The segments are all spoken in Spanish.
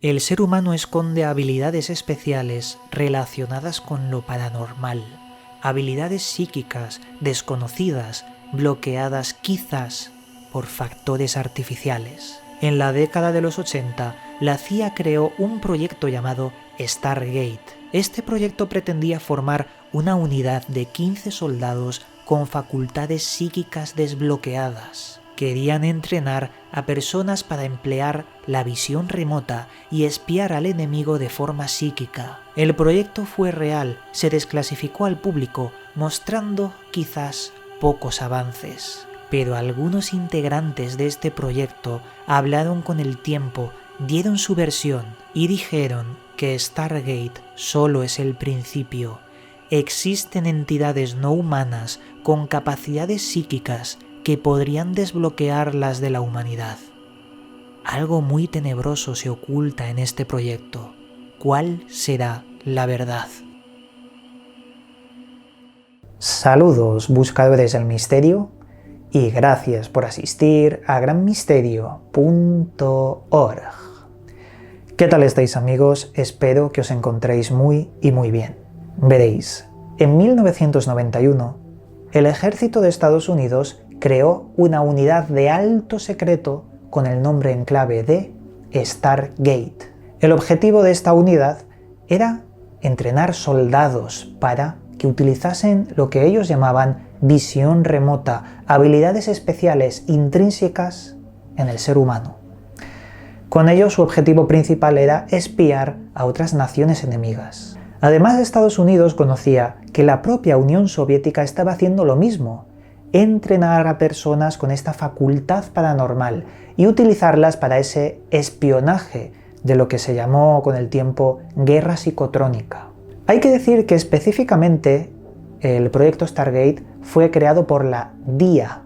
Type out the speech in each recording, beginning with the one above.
El ser humano esconde habilidades especiales relacionadas con lo paranormal, habilidades psíquicas desconocidas, bloqueadas quizás por factores artificiales. En la década de los 80, la CIA creó un proyecto llamado Stargate. Este proyecto pretendía formar una unidad de 15 soldados con facultades psíquicas desbloqueadas. Querían entrenar a personas para emplear la visión remota y espiar al enemigo de forma psíquica. El proyecto fue real, se desclasificó al público, mostrando quizás pocos avances. Pero algunos integrantes de este proyecto hablaron con el tiempo, dieron su versión y dijeron que Stargate solo es el principio. Existen entidades no humanas con capacidades psíquicas que podrían desbloquear las de la humanidad. Algo muy tenebroso se oculta en este proyecto. ¿Cuál será la verdad? Saludos, buscadores del misterio, y gracias por asistir a granmisterio.org. ¿Qué tal estáis, amigos? Espero que os encontréis muy bien. Veréis, en 1991, el ejército de Estados Unidos creó una unidad de alto secreto con el nombre en clave de Stargate. El objetivo de esta unidad era entrenar soldados para que utilizasen lo que ellos llamaban visión remota, habilidades especiales intrínsecas en el ser humano. Con ello, su objetivo principal era espiar a otras naciones enemigas. Además, Estados Unidos conocía que la propia Unión Soviética estaba haciendo lo mismo, entrenar a personas con esta facultad paranormal y utilizarlas para ese espionaje de lo que se llamó con el tiempo guerra psicotrónica. Hay que decir que específicamente el proyecto Stargate fue creado por la DIA,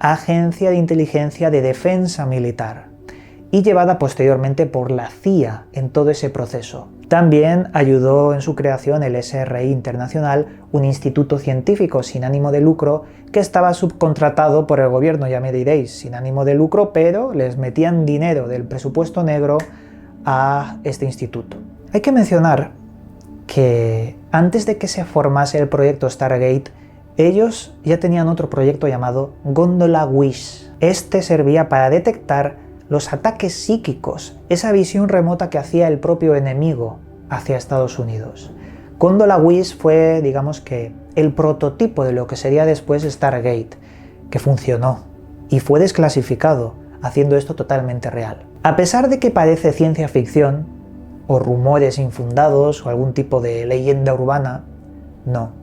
Agencia de Inteligencia de Defensa Militar, y llevada posteriormente por la CIA en todo ese proceso. También ayudó en su creación el SRI Internacional, un instituto científico sin ánimo de lucro que estaba subcontratado por el gobierno, ya me diréis, sin ánimo de lucro, pero les metían dinero del presupuesto negro a este instituto. Hay que mencionar que antes de que se formase el proyecto Stargate, ellos ya tenían otro proyecto llamado Gondola Wish. Este servía para detectar los ataques psíquicos, esa visión remota que hacía el propio enemigo hacia Estados Unidos. Gondola Wish fue, digamos que, el prototipo de lo que sería después Stargate, que funcionó y fue desclasificado, haciendo esto totalmente real. A pesar de que parece ciencia ficción, o rumores infundados, o algún tipo de leyenda urbana, no.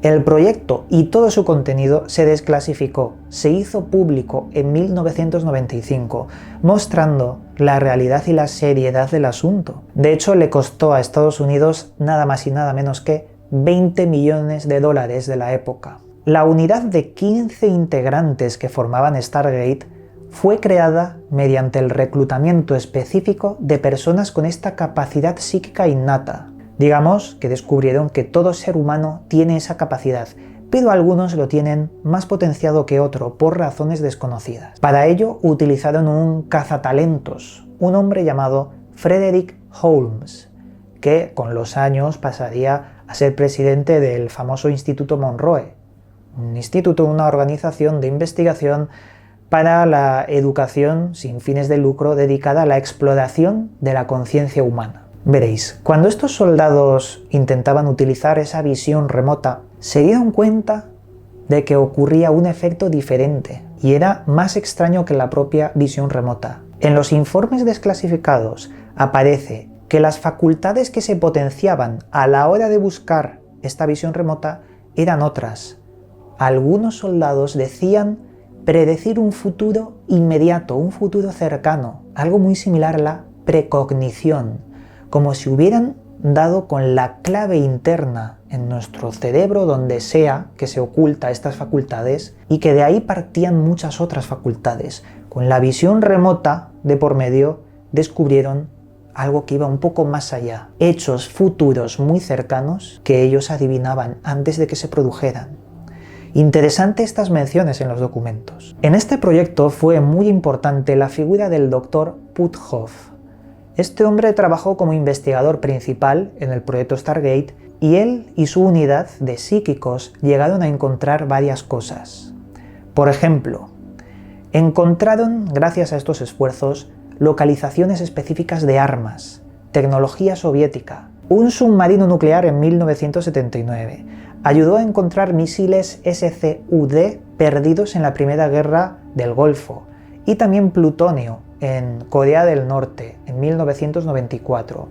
El proyecto y todo su contenido se desclasificó, se hizo público en 1995, mostrando la realidad y la seriedad del asunto. De hecho, le costó a Estados Unidos nada más y nada menos que $20 millones de la época. La unidad de 15 integrantes que formaban Stargate fue creada mediante el reclutamiento específico de personas con esta capacidad psíquica innata. Digamos que descubrieron que todo ser humano tiene esa capacidad, pero algunos lo tienen más potenciado que otro por razones desconocidas. Para ello utilizaron un cazatalentos, un hombre llamado Frederick Holmes, que con los años pasaría a ser presidente del famoso Instituto Monroe, un instituto, una organización de investigación para la educación sin fines de lucro dedicada a la exploración de la conciencia humana. Veréis, cuando estos soldados intentaban utilizar esa visión remota, se dieron cuenta de que ocurría un efecto diferente y era más extraño que la propia visión remota. En los informes desclasificados aparece que las facultades que se potenciaban a la hora de buscar esta visión remota eran otras. Algunos soldados decían predecir un futuro inmediato, un futuro cercano, algo muy similar a la precognición, como si hubieran dado con la clave interna en nuestro cerebro, donde sea que se oculta estas facultades, y que de ahí partían muchas otras facultades. Con la visión remota de por medio descubrieron algo que iba un poco más allá, hechos futuros muy cercanos que ellos adivinaban antes de que se produjeran. Interesante estas menciones en los documentos. En este proyecto fue muy importante la figura del Dr. Puthoff. Este hombre trabajó como investigador principal en el proyecto Stargate y él y su unidad de psíquicos llegaron a encontrar varias cosas. Por ejemplo, encontraron, gracias a estos esfuerzos, localizaciones específicas de armas, tecnología soviética. Un submarino nuclear en 1979 ayudó a encontrar misiles SCUD perdidos en la Primera Guerra del Golfo y también plutonio en Corea del Norte en 1994.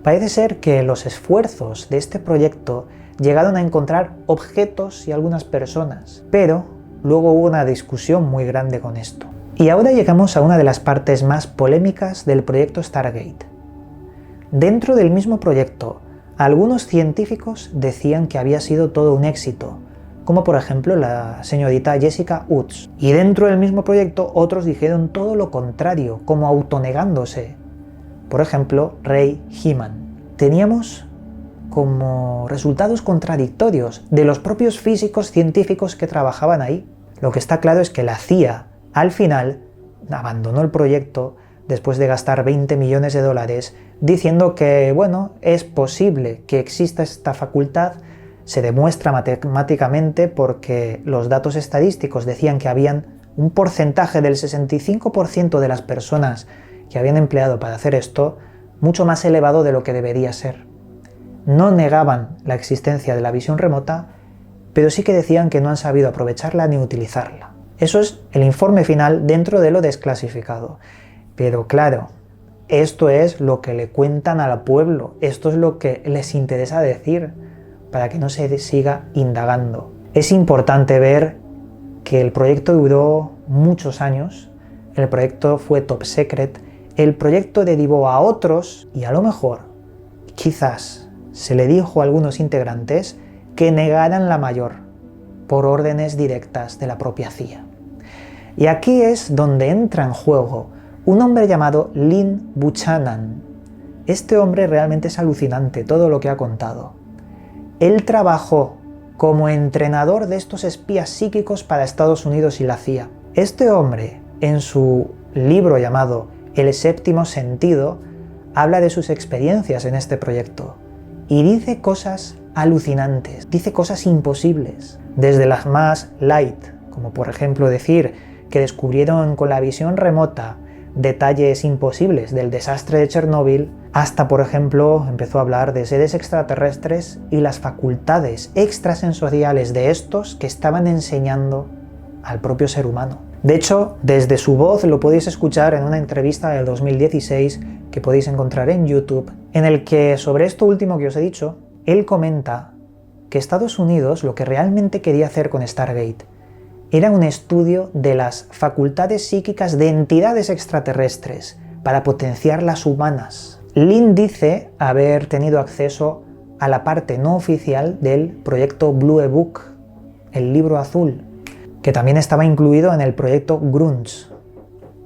Parece ser que los esfuerzos de este proyecto llegaron a encontrar objetos y algunas personas, pero luego hubo una discusión muy grande con esto. Y ahora llegamos a una de las partes más polémicas del proyecto Stargate. Dentro del mismo proyecto, algunos científicos decían que había sido todo un éxito, como por ejemplo la señorita Jessica Utz. Y dentro del mismo proyecto otros dijeron todo lo contrario, como autonegándose. Por ejemplo, Ray Heeman. Teníamos como resultados contradictorios de los propios físicos científicos que trabajaban ahí. Lo que está claro es que la CIA, al final, abandonó el proyecto después de gastar 20 millones de dólares, diciendo que, bueno, es posible que exista esta facultad. Se demuestra matemáticamente porque los datos estadísticos decían que habían un porcentaje del 65% de las personas que habían empleado para hacer esto, mucho más elevado de lo que debería ser. No negaban la existencia de la visión remota, pero sí que decían que no han sabido aprovecharla ni utilizarla. Eso es el informe final dentro de lo desclasificado. Pero claro, esto es lo que le cuentan al pueblo, esto es lo que les interesa decir, para que no se siga indagando. Es importante ver que el proyecto duró muchos años, el proyecto fue top secret, el proyecto derivó a otros y a lo mejor, quizás, se le dijo a algunos integrantes que negaran la mayor, por órdenes directas de la propia CIA. Y aquí es donde entra en juego un hombre llamado Lynn Buchanan. Este hombre realmente es alucinante, todo lo que ha contado. Él trabajó como entrenador de estos espías psíquicos para Estados Unidos y la CIA. Este hombre, en su libro llamado El séptimo sentido, habla de sus experiencias en este proyecto y dice cosas alucinantes, dice cosas imposibles, desde las más light, como por ejemplo decir que descubrieron con la visión remota detalles imposibles del desastre de Chernóbil, hasta por ejemplo empezó a hablar de seres extraterrestres y las facultades extrasensoriales de estos que estaban enseñando al propio ser humano. De hecho, desde su voz lo podéis escuchar en una entrevista del 2016 que podéis encontrar en YouTube, en el que sobre esto último que os he dicho, él comenta que Estados Unidos lo que realmente quería hacer con Stargate era un estudio de las facultades psíquicas de entidades extraterrestres para potenciar las humanas. Lynn dice haber tenido acceso a la parte no oficial del proyecto Blue Book, el libro azul, que también estaba incluido en el proyecto Grunge.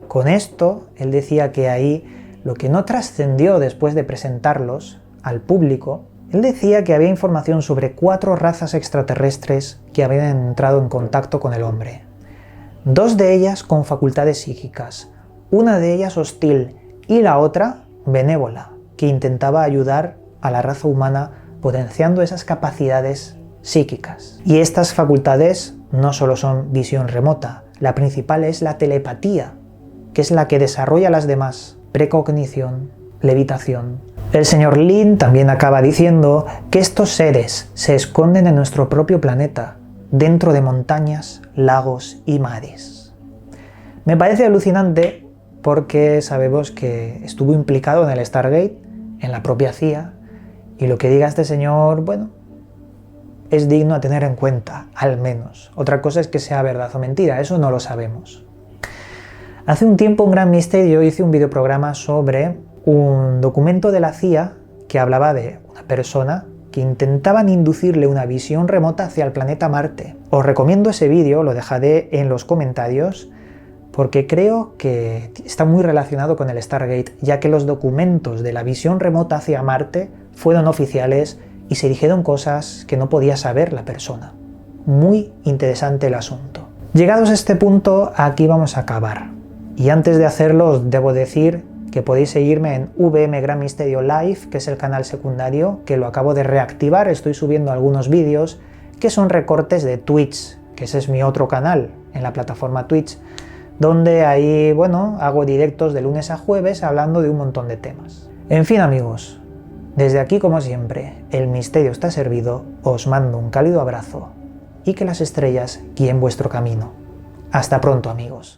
Con esto, él decía que ahí lo que no trascendió después de presentarlos al público, él decía que había información sobre 4 razas extraterrestres que habían entrado en contacto con el hombre. 2 de ellas con facultades psíquicas, una de ellas hostil y la otra benévola, que intentaba ayudar a la raza humana potenciando esas capacidades psíquicas. Y estas facultades no solo son visión remota, la principal es la telepatía, que es la que desarrolla las demás, precognición, levitación. El señor Lynn también acaba diciendo que estos seres se esconden en nuestro propio planeta, dentro de montañas, lagos y mares. Me parece alucinante porque sabemos que estuvo implicado en el Stargate, en la propia CIA, y lo que diga este señor, bueno, es digno a tener en cuenta, al menos. Otra cosa es que sea verdad o mentira, eso no lo sabemos. Hace un tiempo, un gran misterio, hice un videoprograma sobre un documento de la CIA que hablaba de una persona que intentaban inducirle una visión remota hacia el planeta Marte. Os recomiendo ese vídeo, lo dejaré en los comentarios, porque creo que está muy relacionado con el Stargate, ya que los documentos de la visión remota hacia Marte fueron oficiales y se dijeron cosas que no podía saber la persona. Muy interesante el asunto. Llegados a este punto, aquí vamos a acabar. Y antes de hacerlo os debo decir que podéis seguirme en VM Gran Misterio Live, que es el canal secundario, que lo acabo de reactivar. Estoy subiendo algunos vídeos que son recortes de Twitch, que ese es mi otro canal en la plataforma Twitch, donde ahí, bueno, hago directos de lunes a jueves hablando de un montón de temas. En fin, amigos, desde aquí, como siempre, el misterio está servido, os mando un cálido abrazo y que las estrellas guíen vuestro camino. Hasta pronto, amigos.